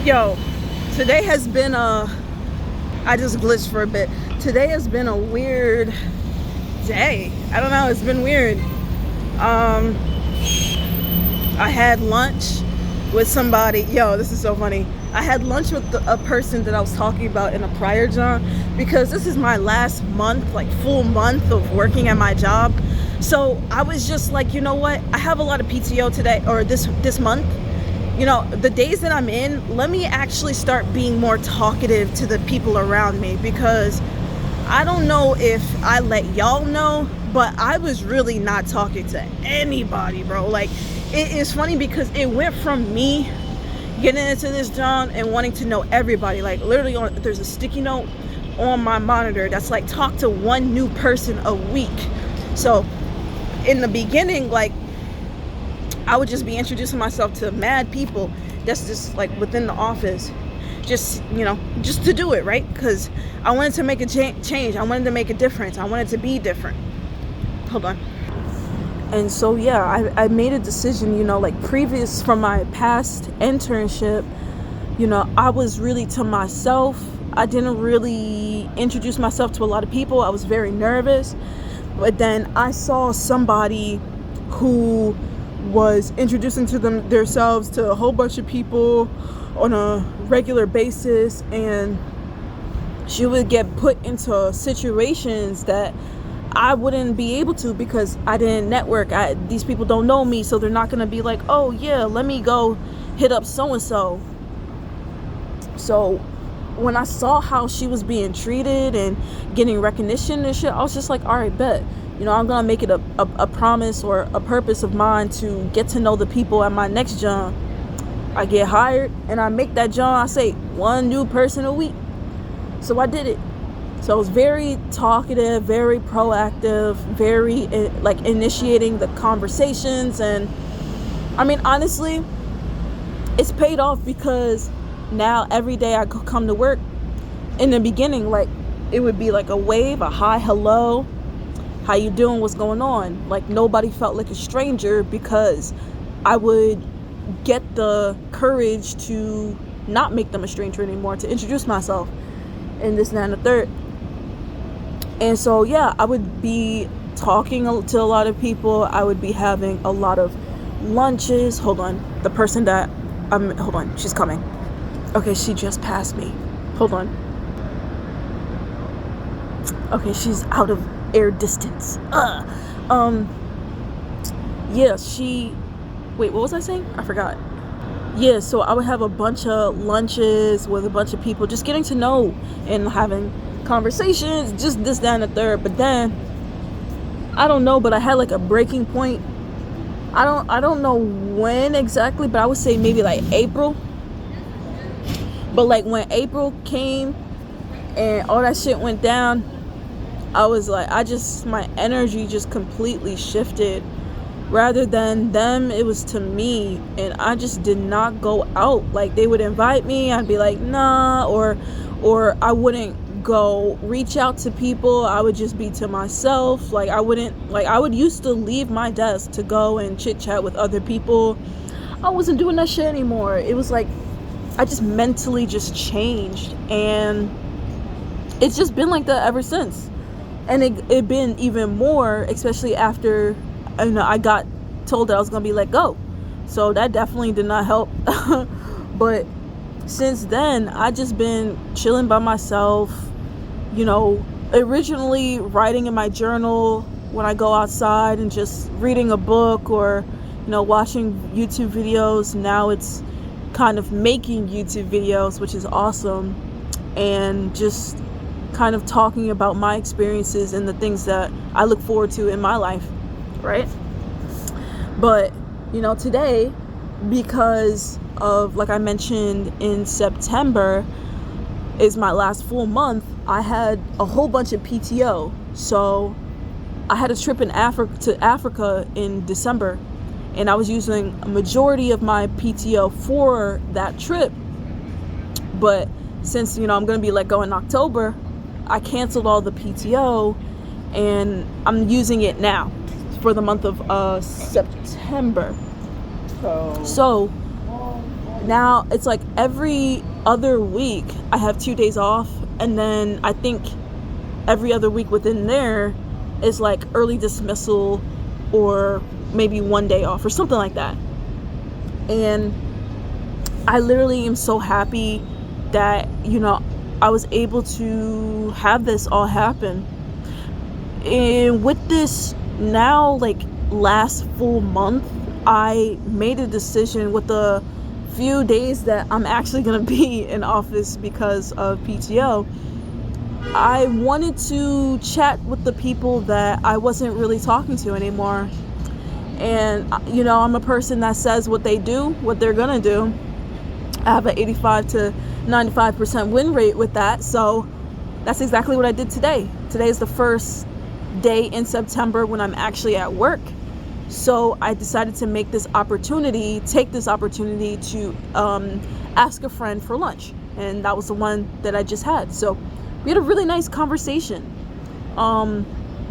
Yo, today has been I just glitched for a bit. Today has been a weird day. I don't know, it's been weird. I had lunch with somebody. Yo, this is so funny. I had lunch with a person that I was talking about in a prior job, because this is my last month, like full month of working at my job. So I was just like, you know what? I have a lot of PTO today, or this month. You know, the days that I'm in, let me actually start being more talkative to the people around me, because I don't know if I let y'all know, but I was really not talking to anybody, bro. Like, it is funny because it went from me getting into this job and wanting to know everybody. Like, literally, there's a sticky note on my monitor that's like, talk to one new person a week. So in the beginning, like, I would just be introducing myself to mad people that's just like within the office, just, you know, just to do it, right? Because I wanted to make a change. I wanted to make a difference. I wanted to be different. Hold on. And so, yeah, I made a decision, you know, like previous from my past internship, you know, I was really to myself. I didn't really introduce myself to a lot of people. I was very nervous. But then I saw somebody who was introducing to themselves to a whole bunch of people on a regular basis, and she would get put into situations that I wouldn't be able to because I didn't network. These people don't know me, so they're not going to be like, oh yeah, let me go hit up so-and-so. So when I saw how she was being treated and getting recognition and shit, I was just like, all right, bet. You know, I'm going to make it a promise or a purpose of mine to get to know the people at my next job. I get hired and I make that job, I say, one new person a week. So I did it. So I was very talkative, very proactive, very like initiating the conversations. And I mean, honestly, it's paid off, because now every day I come to work, in the beginning, like, it would be like a wave, a hi, hello, how you doing, what's going on? Like, nobody felt like a stranger, because I would get the courage to not make them a stranger anymore, to introduce myself and this and that and the third. And so, yeah, I would be talking to a lot of people. I would be having a lot of lunches. Hold on. The person that hold on, she's coming. Okay, she just passed me. Hold on. Okay, she's out of air distance. Yeah, wait, what was I saying? I forgot. Yeah, so I would have a bunch of lunches with a bunch of people, just getting to know and having conversations, just this, that, and the third. But then, I don't know, but I had like a breaking point. I don't know when exactly, but I would say maybe like April. But like when April came and all that shit went down, I was like, my energy just completely shifted. Rather than them, it was to me, and I just did not go out. Like, they would invite me, I'd be like, nah, or I wouldn't go reach out to people. I would just be to myself. Like, I would used to leave my desk to go and chit chat with other people. I wasn't doing that shit anymore. It was like, I just mentally just changed, and it's just been like that ever since. And it been even more, especially after, you know, I got told that I was gonna be let go. So that definitely did not help. But since then, I just been chilling by myself, you know, originally writing in my journal when I go outside, and just reading a book, or, you know, watching YouTube videos. Now it's kind of making YouTube videos, which is awesome, and just kind of talking about my experiences and the things that I look forward to in my life, right? But, you know, today, because of, like I mentioned, in September is my last full month, I had a whole bunch of PTO. So I had a trip to Africa in December, and I was using a majority of my PTO for that trip. But since, you know, I'm going to be let go in October, I canceled all the PTO, and I'm using it now for the month of September. So Now it's like every other week I have 2 days off, and then I think every other week within there is like early dismissal or maybe 1 day off or something like that. And I literally am so happy that, I was able to have this all happen. And with this now, like, last full month, I made a decision with the few days that I'm actually going to be in office because of PTO. I wanted to chat with the people that I wasn't really talking to anymore. And, I'm a person that says what they do, what they're going to do. I have an 85 to 95% win rate with that. So that's exactly what I did today. Today is the first day in September when I'm actually at work. So I decided to take this opportunity to ask a friend for lunch. And that was the one that I just had. So we had a really nice conversation.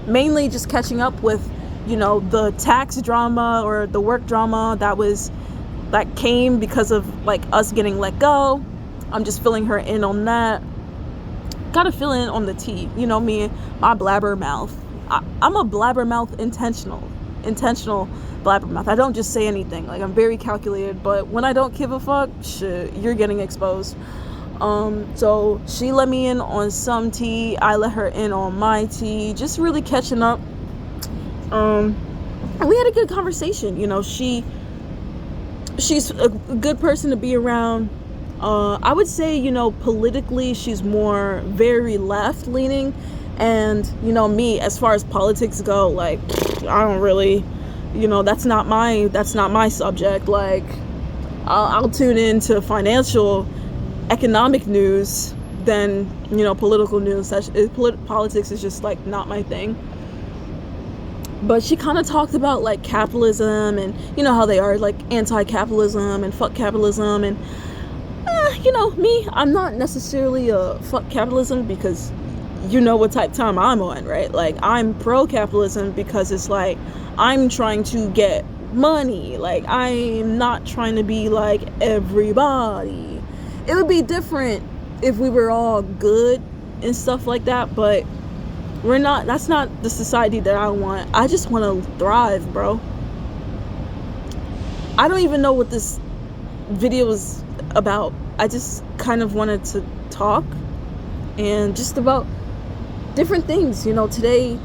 Mainly just catching up with, the tax drama or the work drama that came because of like us getting let go. I'm just filling her in on that. Gotta fill in on the tea. Me, my blabbermouth. I'm a blabbermouth intentional blabbermouth. I don't just say anything. Like, I'm very calculated, but when I don't give a fuck, shit, you're getting exposed. So she let me in on some tea. I let her in on my tea. Just really catching up. And we had a good conversation. She's a good person to be around. I would say, politically, she's very left leaning. And, me, as far as politics go, like, I don't really, that's not my subject. Like, I'll tune into economic news than, political news. Politics is just, like, not my thing. But she kind of talked about, like, capitalism and, how they are, like, anti-capitalism and fuck capitalism. And, me, I'm not necessarily a fuck capitalism because what type of time I'm on, right? Like, I'm pro-capitalism because it's like I'm trying to get money. Like, I'm not trying to be like everybody. It would be different if we were all good and stuff like that, but we're not. That's not the society that I want. I just want to thrive, bro. I don't even know what this video is about. I just kind of wanted to talk and just about different things. Today,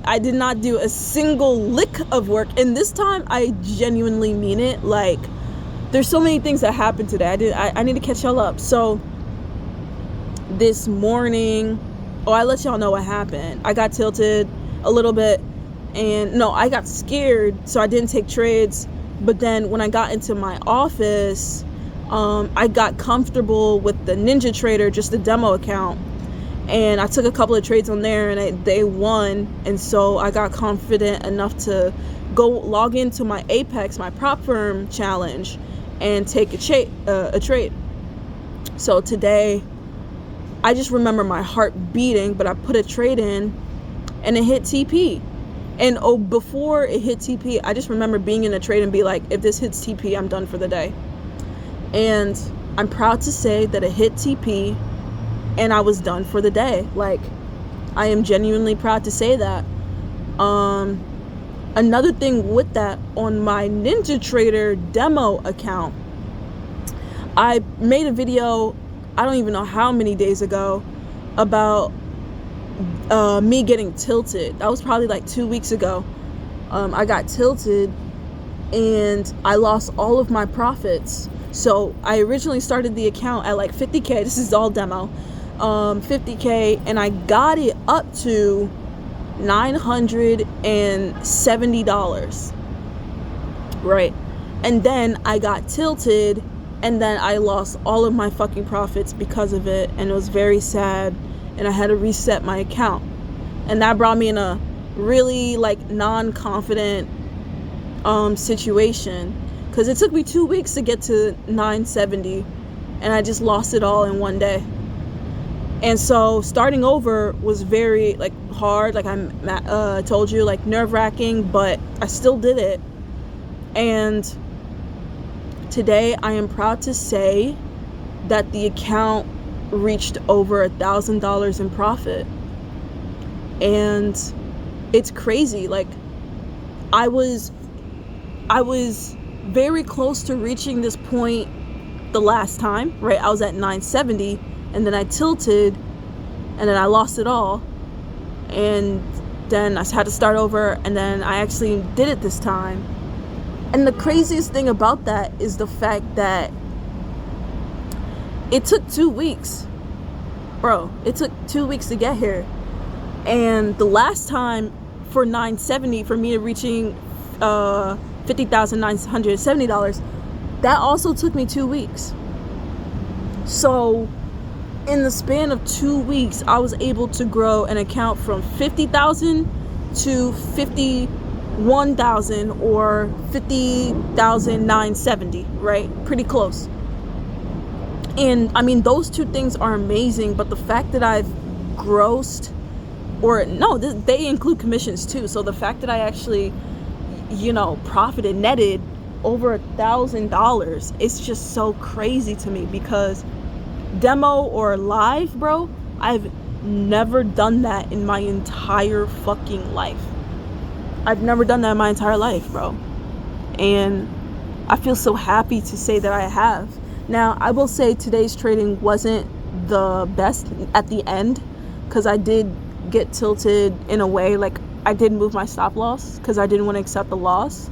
I did not do a single lick of work, and this time I genuinely mean it. Like, there's so many things that happened today. I need to catch y'all up. So this morning, I let y'all know what happened. I got tilted a little bit, and no, I got scared, so I didn't take trades. But then when I got into my office, I got comfortable with the Ninja Trader, just the demo account. And I took a couple of trades on there, and they won. And so I got confident enough to go log into my Apex, my prop firm challenge, and take a trade. So today, I just remember my heart beating, but I put a trade in, and it hit TP. And before it hit TP, I just remember being in a trade and be like, if this hits TP, I'm done for the day. And I'm proud to say that it hit TP and I was done for the day. Like, I am genuinely proud to say that. Another thing with that, on my Ninja Trader demo account, I made a video, I don't even know how many days ago, about me getting tilted. That was probably like 2 weeks ago. I got tilted and I lost all of my profits. So I originally started the account at like 50K. This is all demo. 50K, and I got it up to $970. Right. And then I got tilted, and then I lost all of my fucking profits because of it, and it was very sad, and I had to reset my account. And that brought me in a really like non-confident situation, because it took me 2 weeks to get to 970, and I just lost it all in one day. And so starting over was very like hard, like I told you, like nerve-wracking, but I still did it. And today I am proud to say that the account reached over $1,000 in profit. And it's crazy. Like, I was very close to reaching this point the last time, right? I was at 970, and then I tilted, and then I lost it all, and then I had to start over, and then I actually did it this time. And the craziest thing about that is the fact that it took 2 weeks. Bro, it took 2 weeks to get here. And the last time for 970, for me to reaching $50,970, that also took me 2 weeks. So in the span of 2 weeks, I was able to grow an account from 50,000 to 51,000, or 50,970, right? Pretty close. And I mean, those two things are amazing, but the fact that I've grossed, or no, they include commissions too. So the fact that I actually, profited, netted over $1,000, it's just so crazy to me, because demo or live, bro, I've never done that in my entire fucking life. I've never done that in my entire life, bro. And I feel so happy to say that I have. Now, I will say today's trading wasn't the best at the end, because I did get tilted in a way. Like, I did move my stop loss because I didn't want to accept the loss.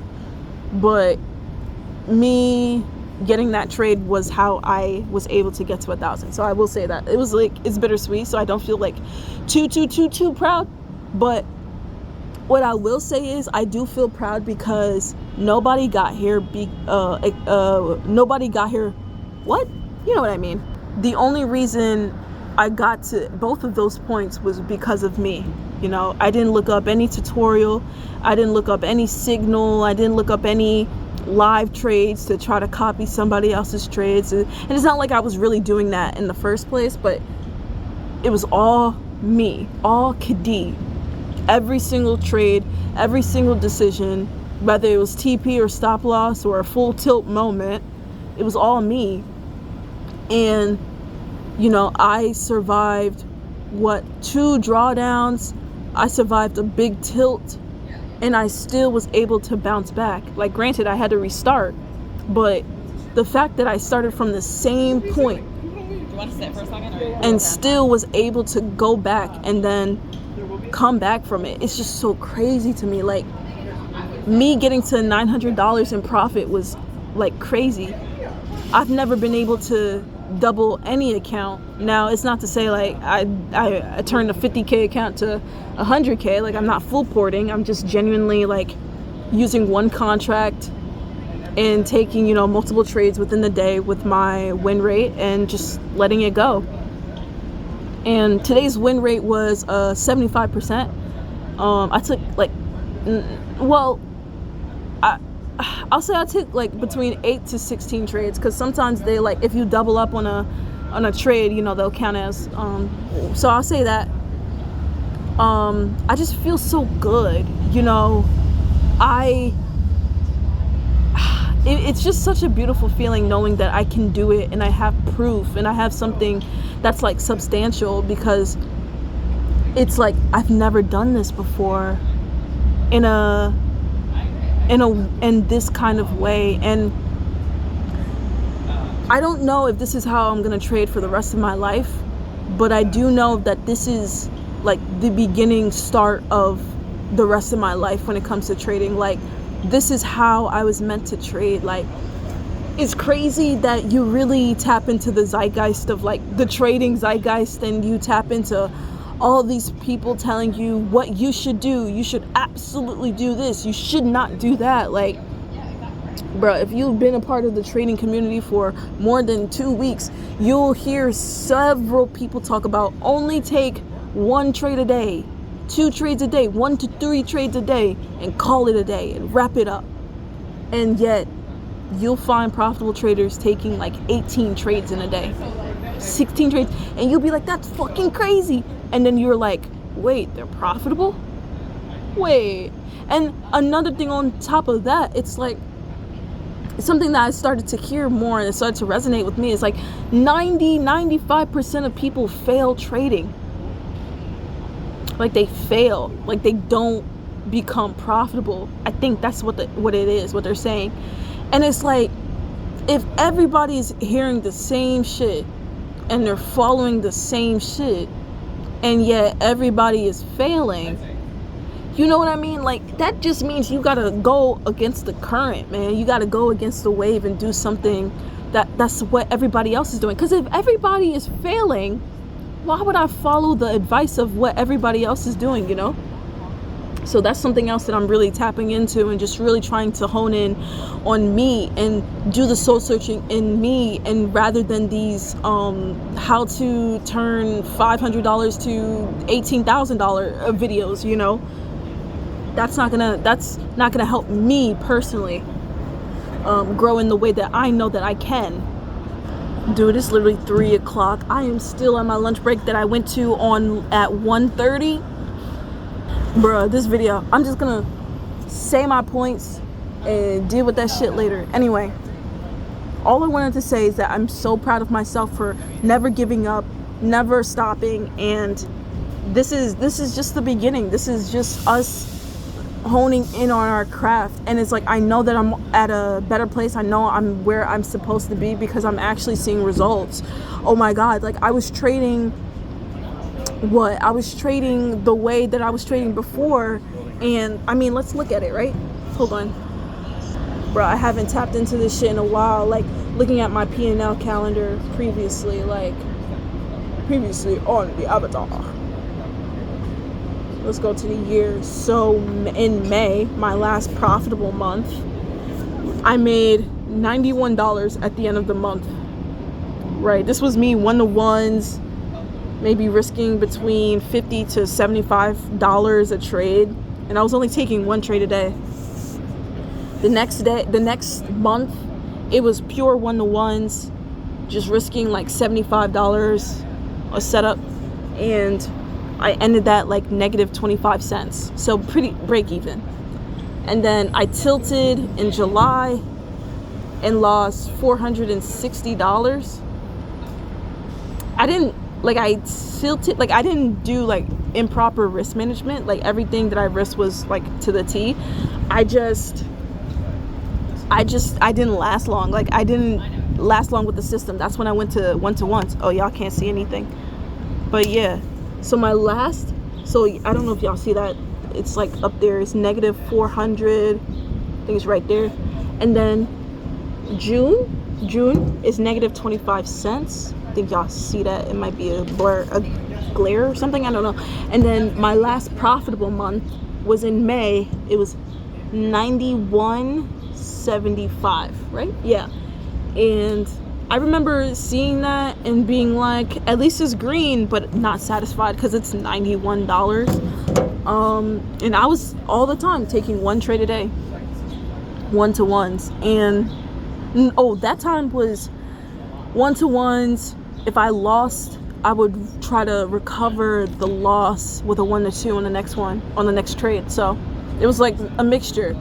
But me getting that trade was how I was able to get to 1,000. So I will say that it was like, it's bittersweet, so I don't feel like too proud. But what I will say is I do feel proud, because nobody got here nobody got here, what? You know what I mean? The only reason I got to both of those points was because of me. I didn't look up any tutorial. I didn't look up any signal. I didn't look up any live trades to try to copy somebody else's trades. And it's not like I was really doing that in the first place, but it was all me, all Khadi. Every single trade, every single decision, whether it was TP or stop loss or a full tilt moment, it was all me. And I survived 2 drawdowns. I survived a big tilt, and I still was able to bounce back. Like, granted, I had to restart, but the fact that I started from the same point and still was able to go back and then come back from it, it's just so crazy to me. Like, me getting to $900 in profit was like crazy. I've never been able to double any account. Now, it's not to say like I turned a 50K account to 100K. Like, I'm not full porting. I'm just genuinely like using one contract and taking, multiple trades within the day with my win rate and just letting it go. And today's win rate was 75%. I took like, I'll say I took like between 8 to 16 trades, because sometimes they, like, if you double up on a trade, they'll count as, so I'll say that. I just feel so good, it's just such a beautiful feeling knowing that I can do it, and I have proof, and I have something that's like substantial, because it's like I've never done this before in this kind of way. And I don't know if this is how I'm gonna trade for the rest of my life, but I do know that this is like the beginning start of the rest of my life when it comes to trading. Like, this is how I was meant to trade. Like, it's crazy that you really tap into the zeitgeist of like the trading zeitgeist, and you tap into all these people telling you what you should do. You should absolutely do this. You should not do that. Like, bro, if you've been a part of the trading community for more than 2 weeks, you'll hear several people talk about only take 1 trade a day, 2 trades a day, 1 to 3 trades a day, and call it a day and wrap it up. And yet you'll find profitable traders taking like 18 trades in a day, 16 trades, and you'll be like, that's fucking crazy. And then you're like, wait, they're profitable? Wait. And another thing on top of that, it's like, something that I started to hear more and it started to resonate with me is like 95% of people fail trading. Like they fail, like they don't become profitable. I think that's what it is, what they're saying. And it's like, if everybody's hearing the same shit and they're following the same shit and yet everybody is failing, you know what I mean? Like, that just means you gotta go against the current, man. You gotta go against the wave and do something that's what everybody else is doing. Because if everybody is failing, why would I follow the advice of what everybody else is doing, you know? So that's something else that I'm really tapping into and just really trying to hone in on me and do the soul searching in me, and rather than these how to turn $500 to $18,000 videos, you know. That's not gonna help me personally grow in the way that I know that I can. Dude, it's literally 3 o'clock. I am still on my lunch break that I went to at 1:30. Bruh, this video, I'm just gonna say my points and deal with that shit later. Anyway, all I wanted to say is that I'm so proud of myself for never giving up, never stopping, and this is just the beginning. This is just us honing in on our craft. And it's like, I know that I'm at a better place. I know I'm where I'm supposed to be because I'm actually seeing results. Oh my God, like I was trading the way that I was trading before, and I mean, let's look at it, right? Hold on, bro, I haven't tapped into this shit in a while. Like looking at my P&L calendar previously on the avatar. Let's go to the year. So in May, my last profitable month, I made $91 at the end of the month. Right, this was me one-to-ones, maybe risking between $50 to $75 a trade, and I was only taking one trade a day. The next month, it was pure one-to-ones, just risking like $75 a setup, and I ended that like negative 25 cents, so pretty break even. And then I tilted in July and lost $460. I didn't do like improper risk management. Like everything that I risked was like to the T. I didn't last long. Like I didn't last long with the system. That's when I went to one-to-ones. Oh, y'all can't see anything, but yeah. So I don't know if y'all see that. It's like up there. It's negative 400. I think it's right there. And then June is negative 25 cents. I think y'all see that. It might be a glare or something. I don't know. And then my last profitable month was in May. It was 91.75, right? Yeah. And I remember seeing that and being like, at least it's green, but not satisfied because it's $91. And I was all the time taking one trade a day, one-to-ones. And that time was one-to-ones. If I lost, I would try to recover the loss with a 1-to-2 on the next trade. So it was like a mixture.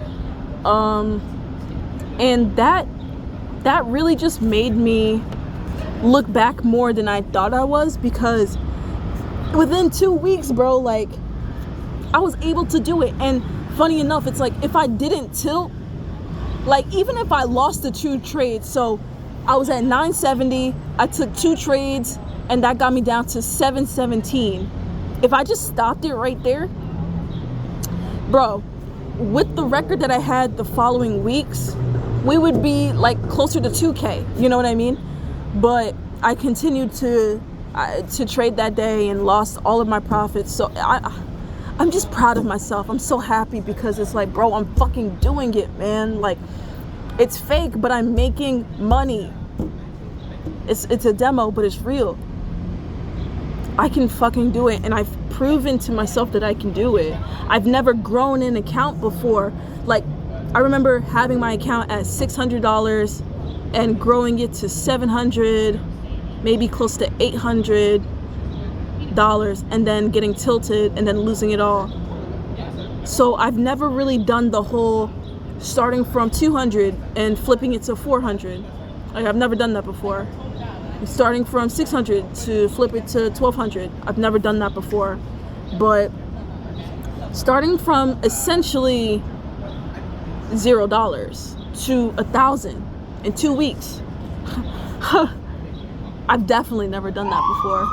And that really just made me look back more than I thought I was, because within 2 weeks, bro, like I was able to do it. And funny enough, it's like if I didn't tilt, like even if I lost the 2 trades, so I was at 970, I took 2 trades and that got me down to 717. If I just stopped it right there, bro, with the record that I had the following weeks, we would be like closer to 2K, you know what I mean? But I continued to trade that day and lost all of my profits. So I'm just proud of myself. I'm so happy because it's like, bro, I'm fucking doing it, man. Like, it's fake, but I'm making money. It's a demo, but it's real. I can fucking do it, and I've proven to myself that I can do it. I've never grown an account before. Like, I remember having my account at $600 and growing it to $700, maybe close to $800, and then getting tilted and then losing it all. So I've never really done the whole starting from 200 and flipping it to 400. Like, I've never done that before. Starting from 600 to flip it to 1200. I've never done that before. But starting from essentially $0 to 1,000 in 2 weeks. I've definitely never done that before.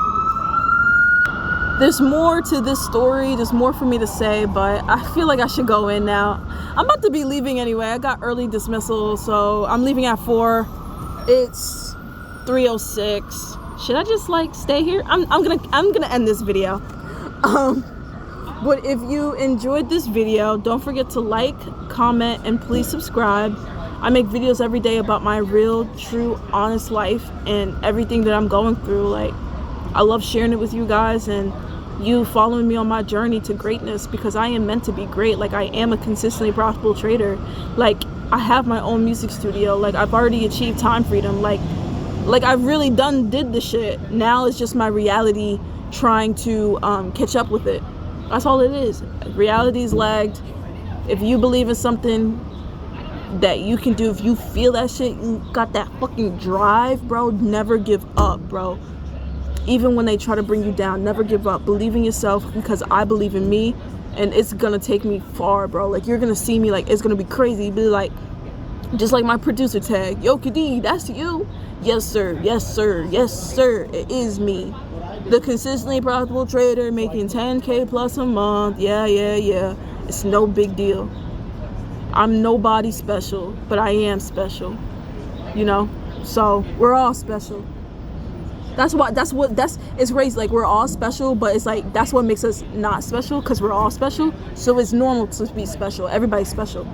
There's more to this story. There's more for me to say, but I feel like I should go in now. I'm about to be leaving anyway. I got early dismissal, so I'm leaving at 4. It's 3:06. Should I just like stay here? I'm gonna end this video. But if you enjoyed this video, don't forget to like, comment, and please subscribe. I make videos every day about my real, true, honest life and everything that I'm going through. Like, I love sharing it with you guys and you following me on my journey to greatness, because I am meant to be great. Like, I am a consistently profitable trader. Like, I have my own music studio. Like, I've already achieved time freedom. Like I've really did the shit. Now it's just my reality trying to catch up with it. That's all it is. Reality's lagged. If you believe in something that you can do, if you feel that shit, you got that fucking drive, bro, never give up, bro. Even when they try to bring you down, never give up. Believe in yourself, because I believe in me, and it's gonna take me far, bro. Like, you're gonna see me, like, it's gonna be crazy. Be like, just like my producer tag, Yo Kadi, that's you. Yes sir, yes sir, yes sir, it is me, the consistently profitable trader making 10K plus a month. Yeah, it's no big deal. I'm nobody special, but I am special, you know. So we're all special. It's crazy. Like, we're all special, but it's like, that's what makes us not special, because we're all special. So it's normal to be special. Everybody's special.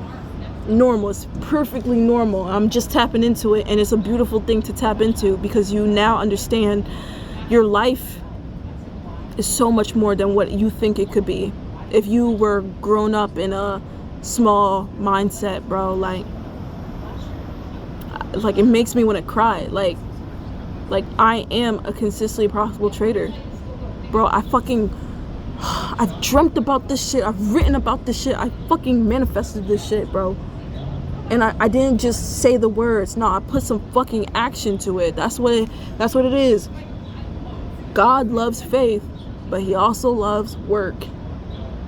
Normal. It's perfectly normal. I'm just tapping into it, and it's a beautiful thing to tap into, because you now understand your life is so much more than what you think it could be. If you were grown up in a small mindset, bro, like it makes me want to cry. Like I am a consistently profitable trader, bro. I've dreamt about this shit. I've written about this shit. I fucking manifested this shit, bro. And I didn't just say the words. No, I put some fucking action to it. That's what it is. God loves faith, but he also loves work.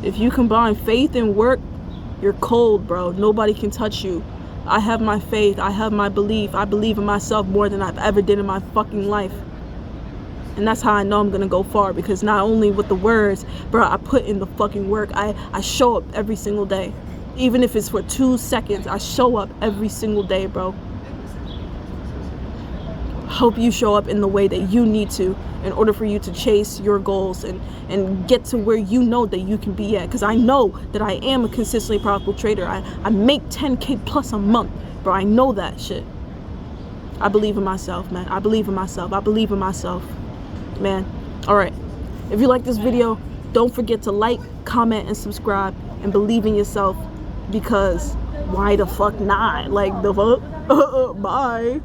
If you combine faith and work, you're cold, bro. Nobody can touch you. I have my faith. I have my belief. I believe in myself more than I've ever did in my fucking life. And that's how I know I'm gonna go far, because not only with the words, bro, I put in the fucking work. I show up every single day. Even if it's for 2 seconds, I show up every single day, bro. Hope you show up in the way that you need to in order for you to chase your goals and get to where you know that you can be at. Because I know that I am a consistently profitable trader. I make 10K plus a month, bro. I know that shit. I believe in myself, man. I believe in myself. I believe in myself, man. All right. If you like this video, don't forget to like, comment, and subscribe, and believe in yourself, because why the fuck not? Like, the fuck? Bye.